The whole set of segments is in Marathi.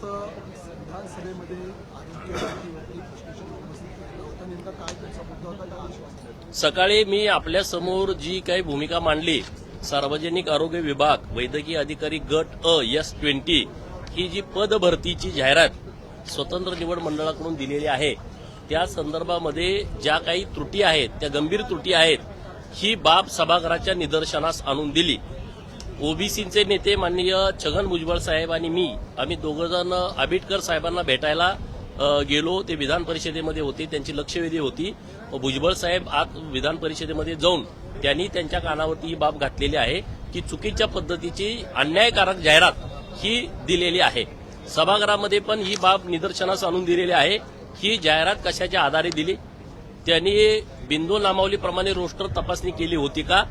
आज विधानसभेमध्ये आरोग्यावरती प्रश्नचिन्ह उपस्थित केलं होतं. नेमका काय त्यांचा मुद्दा होता, काय आश्वासन? सकाळी मी आपल्या समोर जी काही भूमिका मांडली, सार्वजनिक आरोग्य विभाग वैद्यकीय अधिकारी गट S20 ही जी पदभरतीची जाहिरात स्वतंत्र निवड मंडळाकडून दिलेली आहे, त्या संदर्भामध्ये ज्या काही त्रुटी आहेत, त्या गंभीर त्रुटी आहेत, ही बाब सभागृहाच्या निदर्शनास आणून दिली. ओबीसीचे नेते माननीय छगन भुजबळ साहेब आणि मी आम्ही दोघंजण आंबेडकर साहेबांना भेटायला गेलो. ते विधान परिषदेमध्ये होते, त्यांची लक्षवेधी होती. भुजबळ साहेब आज विधान परिषदेमध्ये जाऊन त्यांनी त्यांच्या कानावरती ही बाब घातलेली आहे की चुकीच्या पद्धतीची अन्यायकारक जाहिरात ही दिलेली आहे. सभागृहामध्ये पण ही बाब निदर्शनास आणून दिलेली आहे. ही जाहिरात कशाच्या आधारे दिली, त्यांनी बिंदू नामावलीप्रमाणे रोस्टर तपासणी केली होती का?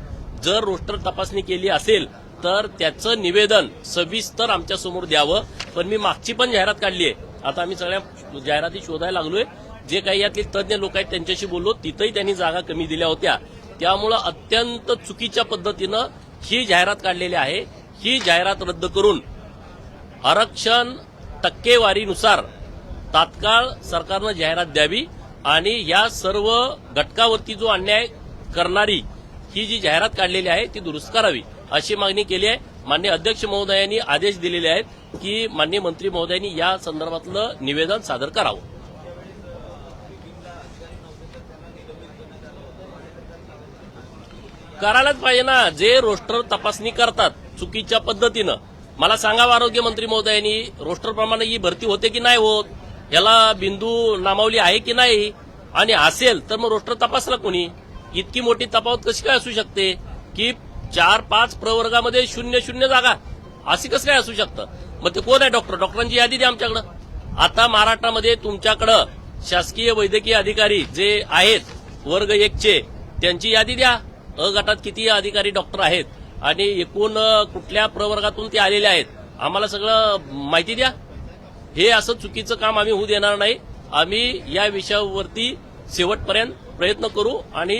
जर रोस्टर तपासणी केली असेल तर त्याचं निवेदन सविस्तर आमच्या समोर द्यावं. पण मी मागची पण जाहिरात काढली आहे. आता आम्ही सगळ्या जाहिराती शोधायला लागलोय. जे काही यातले तज्ज्ञ लोक आहेत त्यांच्याशी बोललो, तिथंही त्यांनी जागा कमी दिल्या होत्या. त्यामुळं अत्यंत चुकीच्या पद्धतीनं ही जाहिरात काढलेली आहे. ही जाहिरात रद्द करून आरक्षण टक्केवारीनुसार तात्काळ सरकारनं जाहिरात द्यावी आणि या सर्व घटकावरती जो अन्याय करणारी ही जी जाहिरात काढलेली आहे ती दुरुस्त करावी अशी मागणी केली आहे. माननीय अध्यक्ष महोदयांनी आदेश दिलेले आहेत की माननीय मंत्री महोदयांनी या संदर्भातलं निवेदन सादर करावं. करायलाच पाहिजे ना. जे रोस्टर तपासणी करतात चुकीच्या पद्धतीनं, मला सांगावं आरोग्यमंत्री महोदयांनी, रोस्टरप्रमाणे ही भरती होते की नाही होत, याला बिंदू नामावली आहे की नाही, आणि असेल तर मग रोस्टर तपासला कोणी? इतकी मोठी तफावत कशी काय असू शकते की 4-5 प्रवर्गामध्ये 0-0 जागा, अशी कसं काय असू शकतं? मग ते कोण आहे? डॉक्टरांची यादी द्या आमच्याकडं. आता महाराष्ट्रामध्ये तुमच्याकडं शासकीय वैद्यकीय अधिकारी जे आहेत वर्ग 1चे, त्यांची यादी द्या. अ गटात किती अधिकारी डॉक्टर आहेत आणि एकूण कुठल्या प्रवर्गातून ते आलेले आहेत, आम्हाला सगळं माहिती द्या. हे असं चुकीचं काम आम्ही होऊ देणार नाही. आम्ही या विषयावरती शेवटपर्यंत प्रयत्न करू आणि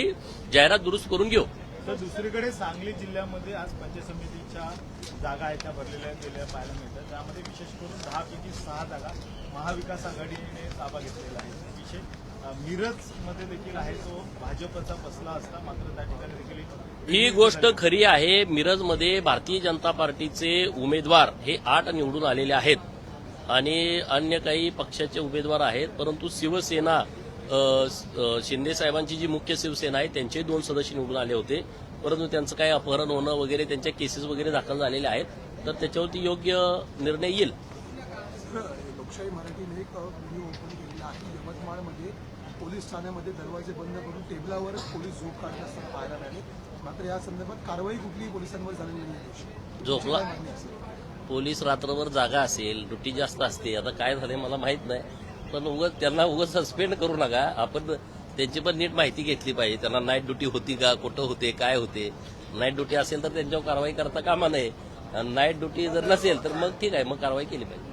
जाहिरात दुरुस्त करून घेऊ. तर दुसरीकडे सांगली जिल्ह्यामध्ये आज पंचायत समितीच्या जागा आहेत त्या भरलेल्या गेल्या पाहायला मिळतात. त्यामध्ये विशेष करून 10 पैकी 6 जागा महाविकास आघाडीने ताबा घेतलेला आहे. विषय मिरजमध्ये देखील आहे, तो भाजपचा बसला असता, मात्र त्या ठिकाणी देखील ही गोष्ट खरी आहे. मिरजमध्ये भारतीय जनता पार्टीचे उमेदवार हे 8 निवडून आलेले आहेत आणि अन्य काही पक्षाचे उमेदवार आहेत. परंतु शिवसेना शिंदे साहेबांची जी मुख्य शिवसेना आहे त्यांचे 2 सदस्य निवडून आले होते. परंतु त्यांचं काही अपहरण होणं वगैरे, त्यांच्या केसेस वगैरे दाखल झालेल्या आहेत. तर त्याच्यावरती योग्य निर्णय येईल. लोकशाही मराठीने एक व्हिडिओ ओपन केलेला आहे. यवतमाळमध्ये पोलीस ठाण्यामध्ये दरवाजे बंद करून टेबलावरच पोलीस झोप काढत असताना पाहायला मिळाले. मात्र या संदर्भात कारवाई कुठलीही पोलिसांवर झालेली नाही. झोपला पोलीस रात्रभर जागा असेल, ड्युटी जास्त असते. आता काय झाले मला माहित नाही, पण त्यांना उगाच सस्पेंड करू नका. आपण त्यांची पण नीट माहिती घेतली पाहिजे. त्यांना नाईट ड्युटी होती का, कुठं होते, काय होते. नाईट ड्युटी असेल तर त्यांच्यावर कारवाई करता कामा नये. नाईट ड्युटी जर नसेल तर मग ठीक आहे, मग कारवाई केली पाहिजे.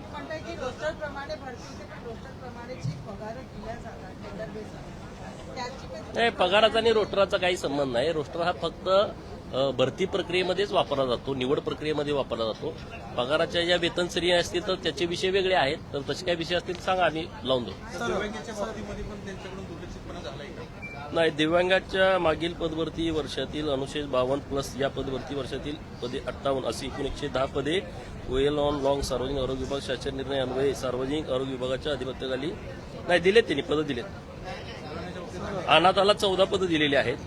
नाही, पगाराचा आणि रोस्टरचा काही संबंध नाही. रोस्टर हा फक्त भरती प्रक्रियेमध्येच वापरला जातो, निवड प्रक्रियेमध्ये वापरला जातो. पगाराच्या ज्या वेतन श्रेणी असतील तर त्याचे विषय वेगळे आहेत. तर तसे काही विषय असतील सांगा, आम्ही लावून देऊ. नाही, दिव्यांगाच्या मागील पदभरती वर्षातील अनुशेष 52+ या पदभरती वर्षातील पदे 58 अशी एकूण 110 पदे वेल ऑन लॉंग सार्वजनिक आरोग्य विभाग शासन निर्णय अन्वये सार्वजनिक आरोग्य विभागाच्या अधिपत्याखाली नाही दिलेत. त्यांनी पदं दिलेत. अनाथाला 14 पदं दिलेली आहेत.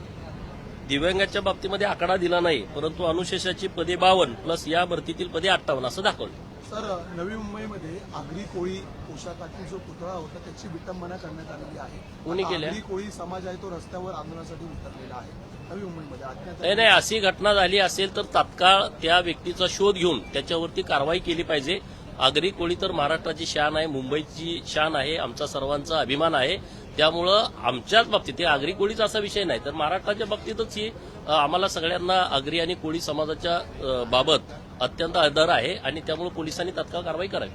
दिव्यांगाच्या बाबतीमध्ये आकडा दिला नाही, परंतु अनुशेषाची पदे 52+ या भरतीतील पदे 58 असं दाखवलं. सर, नवी मुंबईमध्ये आगरी कोळी पोशाखातील जो पुतळा होता त्याची विटंबना करण्यात आलेली आहे. कोणी केल्या? आगरी कोळी समाज आहे तो रस्त्यावर आंदोलनासाठी उतरलेला आहे नवी मुंबईमध्ये. नाही, अशी घटना झाली असेल तर तात्काळ त्या व्यक्तीचा शोध घेऊन त्याच्यावरती कारवाई केली पाहिजे. आगरी कोळी तर महाराष्ट्राची शान आहे, मुंबईची शान आहे, आमचा सर्वांचा अभिमान आहे. त्यामुळं आमच्याच बाबतीत हे आगरी कोळीच असा विषय नाही, तर महाराष्ट्राच्या बाबतीतच ही आम्हाला सगळ्यांना आगरी आणि कोळी समाजाच्या बाबत अत्यंत आदर आहे आणि त्यामुळे पोलिसांनी तात्काळ कारवाई करावी.